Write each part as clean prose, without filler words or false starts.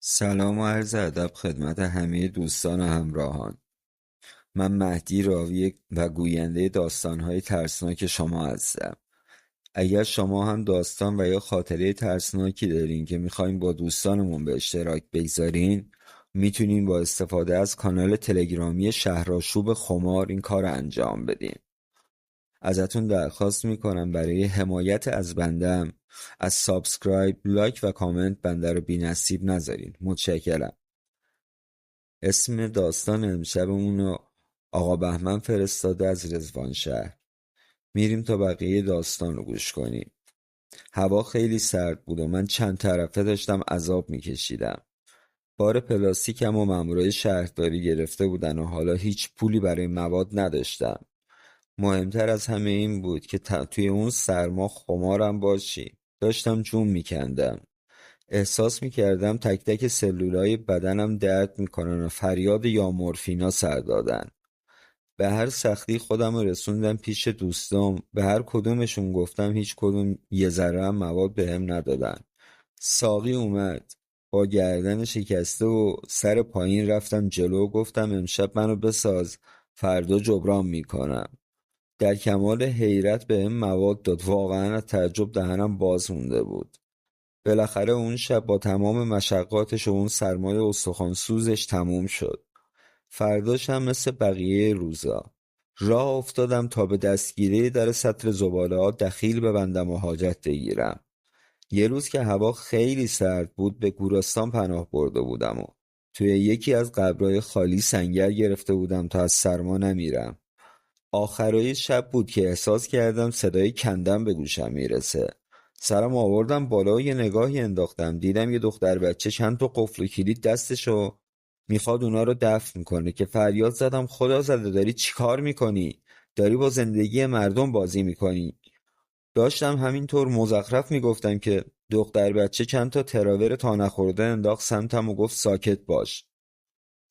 سلام و عرض ادب خدمت همه دوستان و همراهان. من مهدی راوی و گوینده داستان‌های ترسناک شما هستم. اگر شما هم داستان و یا خاطره ترسناکی دارین که میخواین با دوستانمون به اشتراک بگذارین، میتونین با استفاده از کانال تلگرامی شهرآشوب خمار این کار انجام بدین. ازتون درخواست میکنم برای حمایت از بندم از سابسکرایب، لایک و کامنت بنده رو بی نصیب نذارین. متشکرم. اسم داستان امشبمون رو آقا بهمن فرستاده از رضوانشهر. میریم تا بقیه داستان رو گوش کنیم. هوا خیلی سرد بود و من چند طرفه داشتم عذاب میکشیدم. بار پلاستیکم و مامورای شهرداری گرفته بودن و حالا هیچ پولی برای مواد نداشتم. مهمتر از همه این بود که توی اون سرما خمارم باشی. داشتم جون میکندم. احساس میکردم تک تک سلولای بدنم درد میکنن و فریاد یا مورفینا سر دادن. به هر سختی خودم رو رسوندم پیش دوستام. به هر کدومشون گفتم، هیچ کدوم یه ذره هم مواد بهم ندادن. ساقی اومد با گردن شکسته و سر پایین. رفتم جلو و گفتم امشب منو بساز، فردا جبران میکنم. در کمال حیرت بهم مواد داد. واقعا از تعجب دهنم باز مونده بود. بالاخره اون شب با تمام مشقاتش و اون سرمای استخوان‌سوزش تموم شد. فرداش هم مثل بقیه روزا راه افتادم تا به دستگیره در سطل زباله‌ها دخیل ببندم و حاجت بگیرم. یه روز که هوا خیلی سرد بود به گورستان پناه برده بودم و توی یکی از قبرهای خالی سنگر گرفته بودم تا از سرما نمیرم. آخرای شب بود که احساس کردم صدای کندم به گوشم میرسه. سرم آوردم بالا و یه نگاهی انداختم. دیدم یه دختر بچه چند تا قفل و کلید دستشو میخواد اونا رو دفن کنه که فریاد زدم خدا زده، داری چی کار میکنی؟ داری با زندگی مردم بازی میکنی. داشتم همینطور مزخرف میگفتم که دختر بچه چند تا تراور تا نخورده انداخت سمتم و گفت ساکت باش.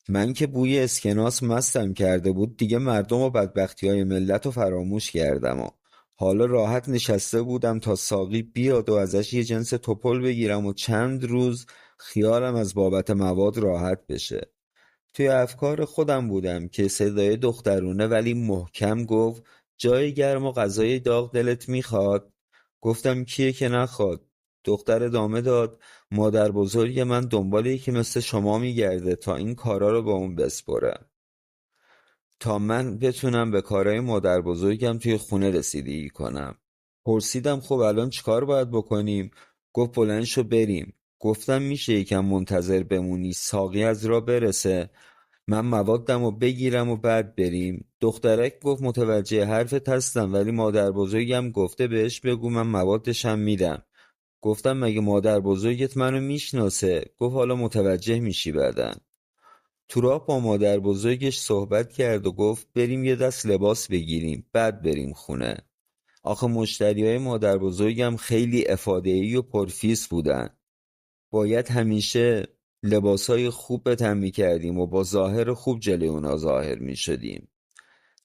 من که بوی اسکناس مستم کرده بود دیگه. مردم و بدبختی‌های ملت رو فراموش کردم و حالا راحت نشسته بودم تا ساقی بیاد و ازش یه جنس توپل بگیرم و چند روز خیالم از بابت مواد راحت بشه. توی افکار خودم بودم که صدای دخترونه ولی محکم گفت جای گرم و غذای داغ دلت میخواد؟ گفتم کیه که نخواد. دختر ادامه داد مادر بزرگ من دنبال یکی مثل شما میگرده تا این کارا رو به اون بسپره، تا من بتونم به کارهای مادر بزرگم توی خونه رسیدگی کنم. پرسیدم خب الان چیکار باید بکنیم؟ گفت بلند شو بریم. گفتم میشه یکم منتظر بمونی ساقی از راه برسه، من موادم رو بگیرم و بعد بریم؟ دخترک گفت متوجه حرفت هستم ولی مادر بزرگم گفته بهش بگو من موادشم میدم. گفتم مگه مادر بزرگت منو میشناسه؟ گفت حالا متوجه میشی بعدن. تو راه با مادر بزرگش صحبت کرد و گفت بریم یه دست لباس بگیریم بعد بریم خونه. آخه مشتریای مادر بزرگم خیلی افاده‌ای و پرفیس بودن. باید همیشه لباسای خوب به تن می‌کردیم و با ظاهر خوب جلوی اونا ظاهر می‌شدیم.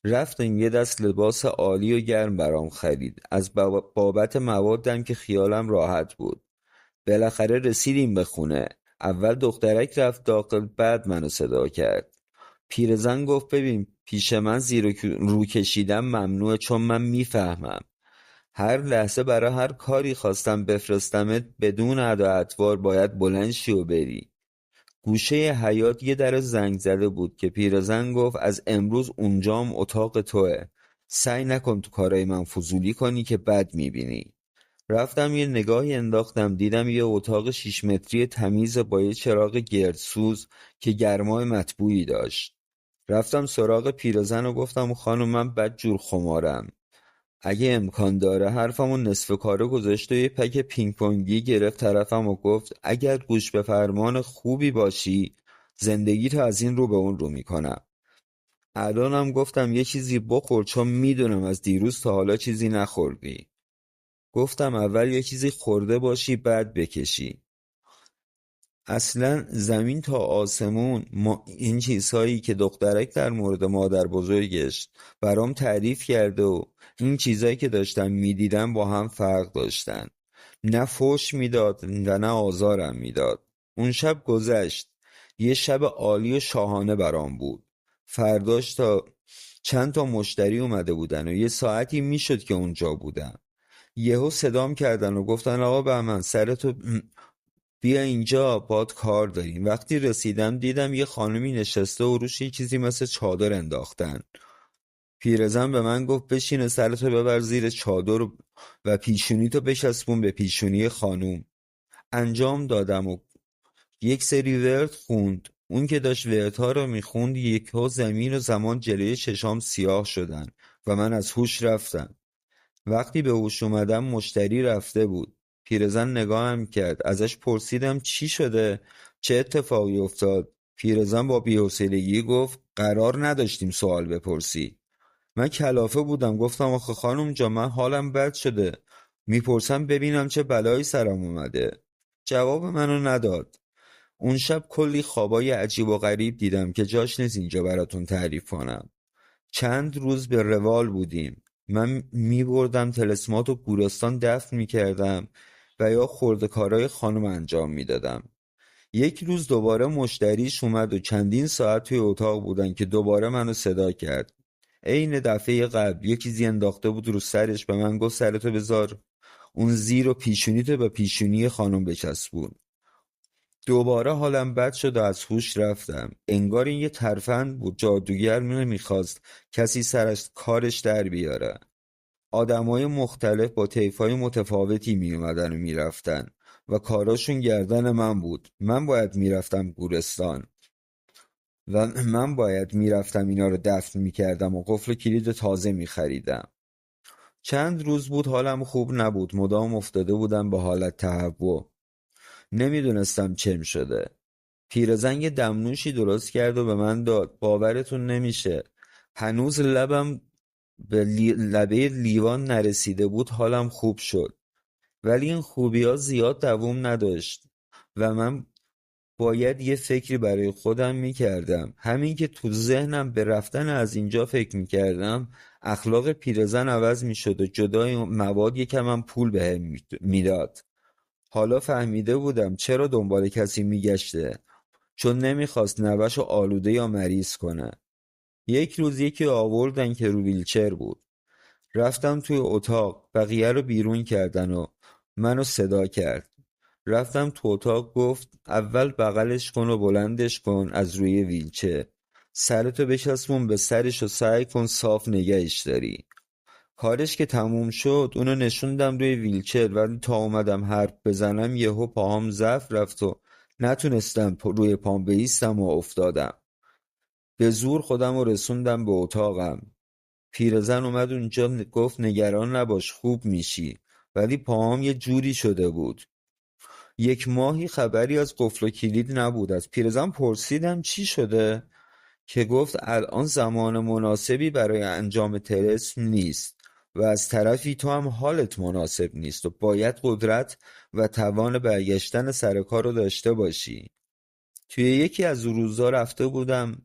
رفتیم یه دست لباس عالی و گرم برام خرید. از بابت موادم که خیالم راحت بود. بالاخره رسیدیم به خونه. اول دخترک رفت داخل بعد منو صدا کرد. پیرزن گفت ببین پیش من زیر و رو کشیدن ممنوعه چون من میفهمم. هر لحظه برای هر کاری خواستم بفرستمت بدون ادا اطوار باید بلند شی و بری. گوشه حیاط یه در زنگ زده بود که پیرزن گفت از امروز اونجام اتاق توه. سعی نکن تو کارای من فضولی کنی که بد میبینی. رفتم یه نگاهی انداختم. دیدم یه اتاق 6 متری تمیز با یه چراغ گردسوز که گرمای مطبوعی داشت. رفتم سراغ پیرزن و گفتم خانم من بدجور خمارم. اگه امکان داره حرفمو نصف کاره گذاشت و یه پک پینگ پونگی گرفت طرفم و گفت اگر گوش به فرمان خوبی باشی زندگی تو از این رو به اون رو میکنم. الانم گفتم یه چیزی بخور چون میدونم از دیروز تا حالا چیزی نخوردی. گفتم اول یه چیزی خورده باشی بعد بکشی. اصلا زمین تا آسمون این چیزهایی که دخترک در مورد مادر بزرگش برام تعریف کرده و این چیزهایی که داشتم میدیدم با هم فرق داشتن. نه فحش میداد و نه آزارم میداد. اون شب گذشت. یه شب عالی و شاهانه برام بود. فرداش چند تا مشتری اومده بودن و یه ساعتی میشد که اونجا بودم. یهو صدام کردن و گفتن آقا بهمن سرتو بیا اینجا باد کار داریم. وقتی رسیدم دیدم یه خانمی نشسته و روش یه چیزی مثل چادر انداختن. پیرزن به من گفت بشین سرتو ببر زیر چادر و پیشونیتو بچسبون به پیشونی خانوم. انجام دادم و یک سری ورد خوند. اون که داشت وردها رو میخوند یکهو زمین و زمان جلوی چشام سیاه شدن و من از هوش رفتم. وقتی به هوش اومدم مشتری رفته بود. پیرزن نگاهم کرد. ازش پرسیدم چی شده؟ چه اتفاقی افتاد؟ پیرزن با بی‌حوصلگی گفت قرار نداشتیم سوال بپرسی. من کلافه بودم گفتم آخه خانم جان من حالم بد شده، میپرسم ببینم چه بلایی سرم اومده. جواب منو نداد. اون شب کلی خوابای عجیب و غریب دیدم که جاش نیست اینجا براتون تعریف کنم. چند روز به روال بودیم. من میبردم طلسمات و گورستان دفن میکردم و یا خورده کارای خانم انجام میدادم. یک روز دوباره مشتریش اومد و چندین ساعت توی اتاق بودن که دوباره منو صدا کرد. عین دفعه قبل یه چیزی انداخته بود رو سرش. به من گفت سرتو بذار اون زیر و پیشونیتو به پیشونی خانم بچسبون. دوباره حالم بد شد و از هوش رفتم. انگار این یه ترفند بود. جادوگر نمیخواست کسی سرش کارش در بیاره. آدمای مختلف با طیفای متفاوتی میومدن و میرفتن و کاراشون گردن من بود. من باید میرفتم گورستان و من باید میرفتم اینا رو دفن میکردم و قفل کلید تازه میخریدم. چند روز بود حالم خوب نبود. مدام افتاده بودم به حالت تهوع. نمیدونستم چم شده. پیرزن یه دمنوشی درست کرد و به من داد. باورتون نمیشه هنوز لبم به لبه لیوان نرسیده بود حالم خوب شد. ولی این خوبی ها زیاد دوام نداشت و من باید یه فکری برای خودم میکردم. همین که تو ذهنم به رفتن از اینجا فکر میکردم اخلاق پیرزن عوض میشد و جدای مواد یکم پول بهم میداد. حالا فهمیده بودم چرا دنبال کسی میگشته. چون نمیخواست نوه‌شو آلوده یا مریض کنه. یک روز یکی آوردن که رو ویلچر بود. رفتم توی اتاق. بقیه رو بیرون کردن و منو صدا کرد. رفتم تو اتاق. گفت اول بغلش کن و بلندش کن از روی ویلچر. سرتو بچسبون به سرش و سعی کن صاف نگهش داری. کارش که تموم شد اونو نشوندم روی ویلچر. ولی تا اومدم حرف بزنم یهو پاهام ضعف رفت و نتونستم روی پام بایستم و افتادم. به زور خودم رو رسوندم به اتاقم. پیرزن اومد اونجا گفت نگران نباش خوب میشی. ولی پاهام یه جوری شده بود. یک ماهی خبری از قفل و کلید نبود. از پیرزن پرسیدم چی شده؟ که گفت الان زمان مناسبی برای انجام طلسم نیست و از طرفی تو هم حالت مناسب نیست و باید قدرت و توان برگشتن سر کار رو داشته باشی. توی یکی از روزا رفته بودم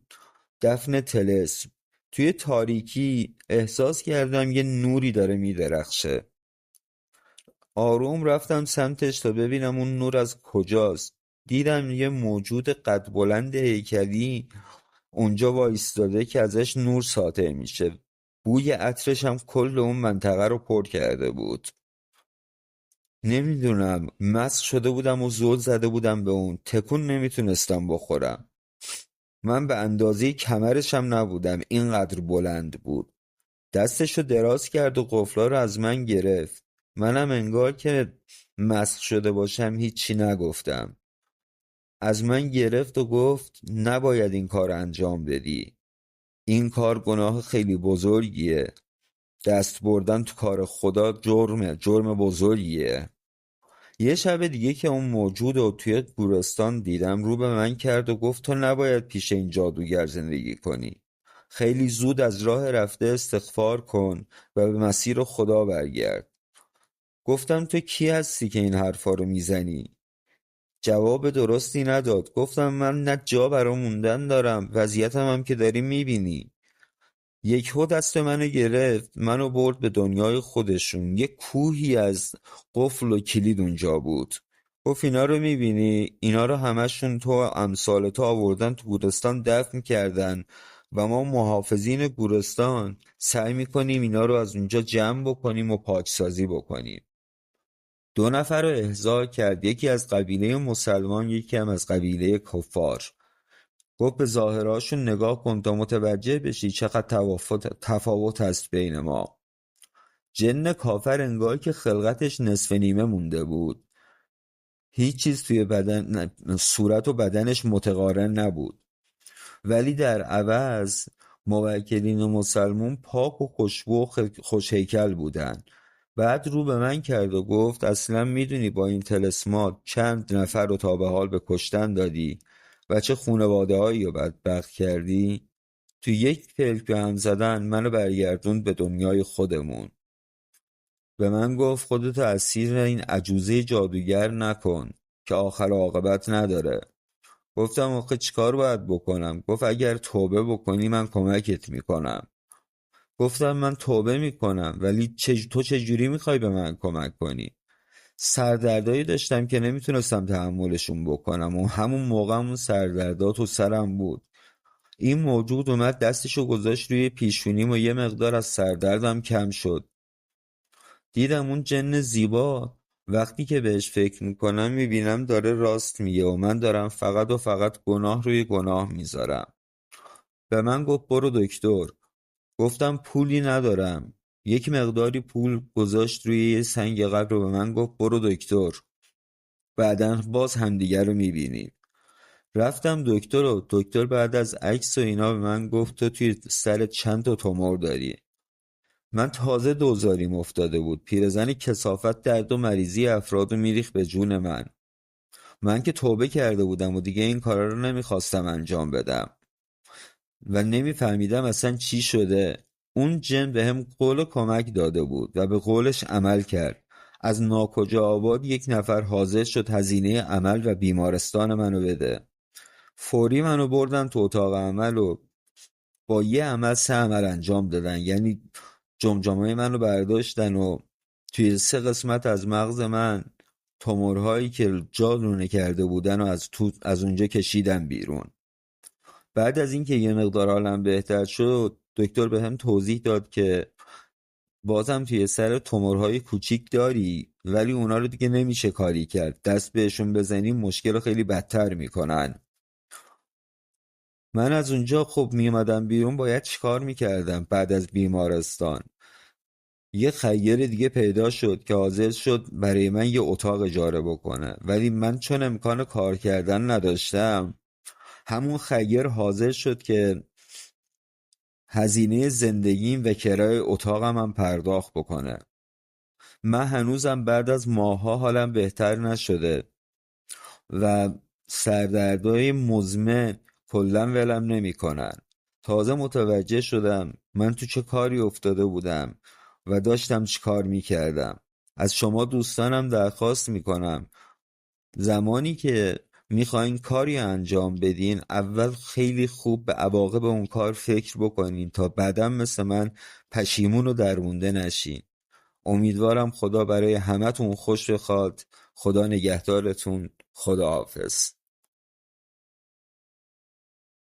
دفن طلسم. توی تاریکی احساس کردم یه نوری داره میدرخشه. آروم رفتم سمتش تا ببینم اون نور از کجاست. دیدم یه موجود قد بلند هیکلی اونجا وایستاده که ازش نور ساطع میشه. بوی عطرش هم کل اون منطقه رو پر کرده بود. نمیدونم مست شده بودم و زل زده بودم به اون. تکون نمیتونستم بخورم. من به اندازه کمرشم نبودم اینقدر بلند بود. دستشو دراز کرد و قفلا رو از من گرفت. منم انگار که مسخ شده باشم هیچی نگفتم. از من گرفت و گفت نباید این کار انجام بدی. این کار گناه خیلی بزرگیه. دست بردن تو کار خدا جرم بزرگیه. یه شب دیگه که اون موجود رو توی گورستان دیدم رو به من کرد و گفت تو نباید پیش این جادوگر زندگی کنی. خیلی زود از راه رفته استغفار کن و به مسیر خدا برگرد. گفتم تو کی هستی که این حرفا رو میزنی؟ جواب درستی نداد. گفتم من نه جا برا موندن دارم. وضعیتم هم که داری میبینی. یکهو دست منو گرفت. منو برد به دنیای خودشون. یه کوهی از قفل و کلید اونجا بود. گفت اینا رو میبینی؟ اینا رو همشون تو امثال تو آوردن تو گورستان دفن کردن و ما محافظین گورستان سعی میکنیم اینا رو از اونجا جمع بکنیم و پاکسازی بکنیم. 2 نفر رو احضار کرد، یکی از قبیله مسلمان، یکی هم از قبیله کفار. گفت به ظاهرهاشون نگاه کن تا متوجه بشی چقدر تفاوت هست بین ما. جن کافر انگار که خلقتش نصف نیمه مونده بود، هیچ چیز توی بدن صورت و بدنش متقارن نبود، ولی در عوض موکلین مسلمون پاک و خوشبو و خوش هیکل بودن. بعد رو به من کرد و گفت اصلا میدونی با این طلسمات چند نفر رو تا به حال به کشتن دادی و چه خونواده هایی رو بدبخت کردی؟ تو یک پلک به هم زدن منو برگردوند به دنیای خودمون. به من گفت خودتو اسیر این عجوزه جادوگر نکن که آخر عاقبت نداره. گفتم آخه چیکار باید بکنم؟ گفت اگر توبه بکنی من کمکت میکنم. گفتم من توبه میکنم ولی تو چجوری میخوای به من کمک کنی؟ سردردایی داشتم که نمیتونستم تحملشون بکنم و همون موقع اون سردردا تو سرم بود. این موجود اومد دستشو گذاشت روی پیشونیم و یه مقدار از سردردم کم شد. دیدم اون جن زیبا وقتی که بهش فکر میکنم میبینم داره راست میگه و من دارم فقط و فقط گناه روی گناه میذارم. به من گفت برو دکتر. گفتم پولی ندارم. یک مقداری پول گذاشت روی یه سنگ قبر و به من گفت برو دکتر، بعدن باز همدیگر رو میبینیم. رفتم دکتر و دکتر بعد از عکس و اینا به من گفت تو توی سر چند تا تومور داری. من تازه دوزاریم افتاده بود، پیرزن کثافت درد و مریضی افراد رو میریخت به جون من. من که توبه کرده بودم و دیگه این کارا رو نمیخواستم انجام بدم و نمیفهمیدم اصلا چی شده. اون جن به هم قول کمک داده بود و به قولش عمل کرد. از ناکجا آباد 1 نفر حاضر شد هزینه عمل و بیمارستان منو بده. فوری منو بردن تو اتاق عمل و با یه عمل 3 عمل انجام دادن، یعنی جمجمه منو برداشتن و توی 3 قسمت از مغز من تومورهایی که جا لونه کرده بودن و از اونجا کشیدن بیرون. بعد از اینکه یه مقدار حالم بهتر شد دکتر به هم توضیح داد که بازم توی سر تومورهای کوچیک داری ولی اونا رو دیگه نمیشه کاری کرد، دست بهشون بزنی مشکل رو خیلی بدتر میکنن. من از اونجا خب میومدم بیرون باید چیکار میکردم بعد از بیمارستان؟ یه خیر دیگه پیدا شد که حاضر شد برای من یه اتاق اجاره بکنه، ولی من چون امکان کار کردن نداشتم همون خیر حاضر شد که هزینه زندگیم و کرای اتاقم هم پرداخت بکنه. من هنوزم بعد از ماهها حالم بهتر نشده و سردردهای مزمن کلا ولم نمیکنن. تازه متوجه شدم من تو چه کاری افتاده بودم و داشتم چه کار میکردم. از شما دوستانم درخواست میکنم زمانی که میخواین کاری انجام بدین اول خیلی خوب به عواقب اون کار فکر بکنین تا بعدم مثل من پشیمون و درمونده نشین. امیدوارم خدا برای همتون خوش بخواد. خدا نگهدارتون. خدا حافظ.